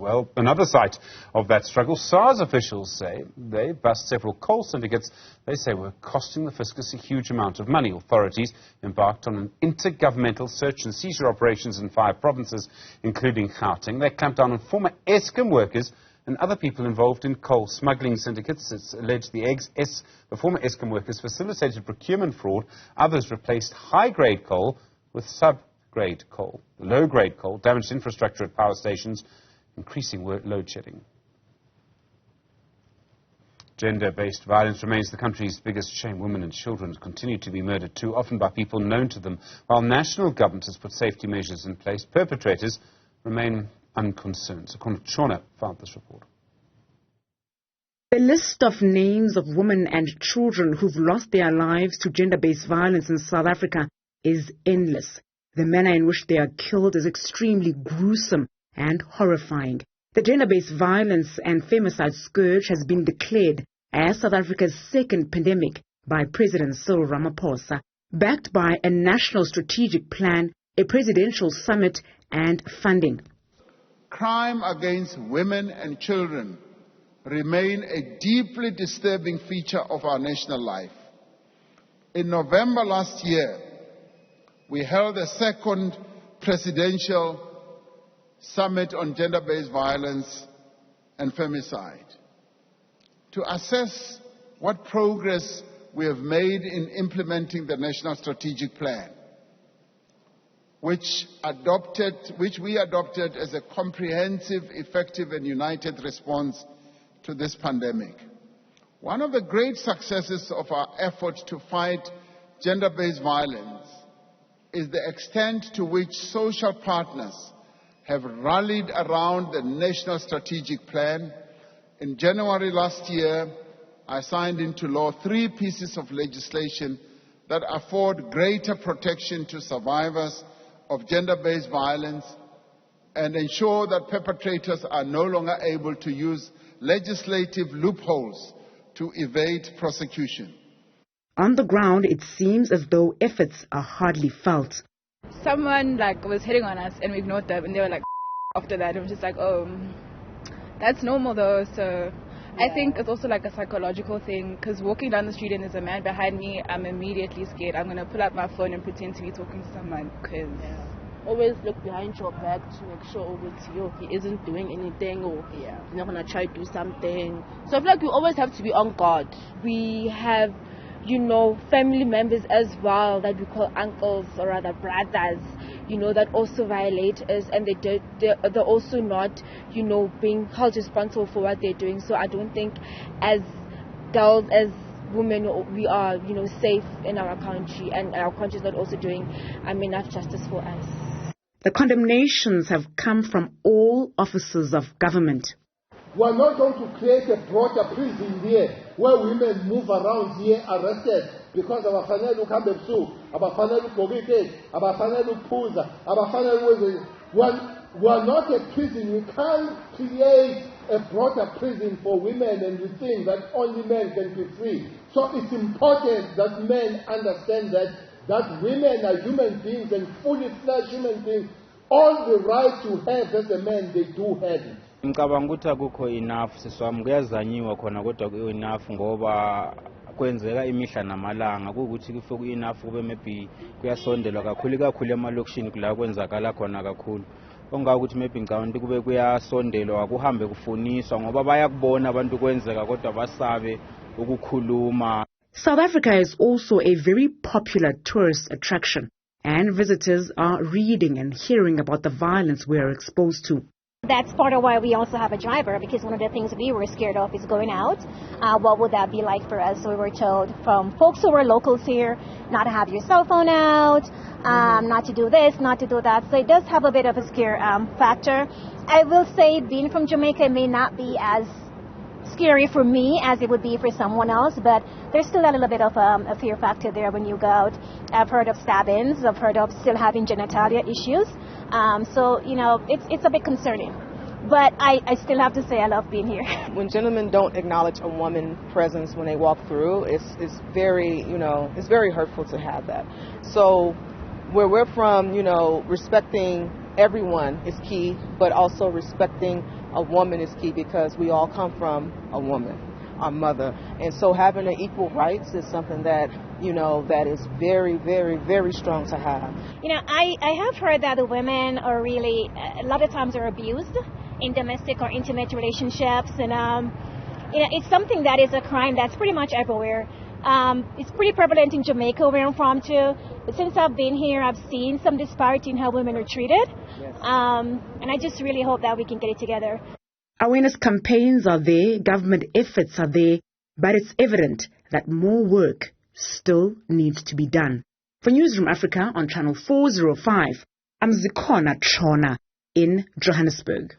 Well, another site of that struggle, SARS officials say they bust several coal syndicates they say were costing the fiscus a huge amount of money. Authorities embarked on an intergovernmental search and seizure operations in 5 provinces, including Gauteng. They clamped down on former Eskom workers and other people involved in coal smuggling syndicates. It's alleged the former Eskom workers facilitated procurement fraud. Others replaced high-grade coal with sub-grade coal. Low-grade coal damaged infrastructure at power stations, increasing load shedding. Gender-based violence remains the country's biggest shame. Women and children continue to be murdered too often by people known to them. While national government has put safety measures in place, perpetrators remain unconcerned. Zikhona Tshona found this report. The list of names of women and children who've lost their lives to gender-based violence in South Africa is endless. The manner in which they are killed is extremely gruesome and horrifying. The gender-based violence and femicide scourge has been declared as South Africa's second pandemic by President Cyril Ramaphosa, backed by a national strategic plan, a presidential summit, and funding. Crime against women and children remain a deeply disturbing feature of our national life. In November last year, we held a second presidential summit on gender-based violence and femicide to assess what progress we have made in implementing the national strategic plan, which we adopted as a comprehensive, effective and united response to this pandemic. One of the great successes of our effort to fight gender-based violence is the extent to which social partners have rallied around the National Strategic Plan. In January last year, I signed into law 3 pieces of legislation that afford greater protection to survivors of gender-based violence and ensure that perpetrators are no longer able to use legislative loopholes to evade prosecution. On the ground, it seems as though efforts are hardly felt. Someone was hitting on us and we ignored them and they were like, after that, it was just like, oh, that's normal though. So I think it's also like a psychological thing, because walking down the street and there's a man behind me, I'm immediately scared. I'm going to pull out my phone and pretend to be talking to someone, because always look behind your back to make sure he isn't doing anything, or he's not going to try to do something. So I feel like you always have to be on guard. We have, family members as well that we call uncles or rather brothers, that also violate us, and they're also not, being held responsible for what they're doing. So I don't think as girls, as women, we are, safe in our country, and our country is not also doing enough justice for us. The condemnations have come from all offices of government. We're not going to create a broader prison here where women move around here arrested because abafanele ukhambe ebusuku, abafanele ugqoke, abafanele ukuphuza, abafanele we're not a prison. We can't create a broader prison for women and we think that only men can be free. So it's important that men understand that women are human beings and fully fledged human beings. All the right to have as a man, they do have it. Ngicabanga ukuthi akukho enough siswami, kuyazanyiwa khona kodwa ku enough ngoba kwenzeka imihla namalanga ukuthi kufe ku enough kube maybe kuyasondelwa kakhulu emalokishini kula kwenzakala khona kakhulu. Onga ukuthi maybe ngicabanga ukuthi kube kuyasondelwa kuhambe kufuniswa ngoba bayakubona abantu kwenzeka kodwa basabe ukukhuluma. South Africa is also a very popular tourist attraction, and visitors are reading and hearing about the violence we are exposed to. That's part of why we also have a driver, because one of the things we were scared of is going out. What would that be like for us? So we were told from folks who were locals here not to have your cell phone out, not to do this, not to do that. So it does have a bit of a scare factor. I will say being from Jamaica may not be as scary for me as it would be for someone else, but there's still a little bit of a fear factor there when you go out. I've heard of stabbings, I've heard of still having genitalia issues, so it's a bit concerning, but I still have to say I love being here. When gentlemen don't acknowledge a woman's presence when they walk through, it's very it's very hurtful to have that. So where we're from, respecting everyone is key, but also respecting a woman is key because we all come from a woman, our mother. And so having an equal rights is something that, that is very, very, very strong to have. I have heard that the women are really, a lot of times are abused in domestic or intimate relationships. And, it's something that is a crime that's pretty much everywhere. It's pretty prevalent in Jamaica, where I'm from, too. But since I've been here, I've seen some disparity in how women are treated. Yes. And I just really hope that we can get it together. Awareness campaigns are there, government efforts are there, but it's evident that more work still needs to be done. For Newzroom Afrika on Channel 405, I'm Zikhona Tshona in Johannesburg.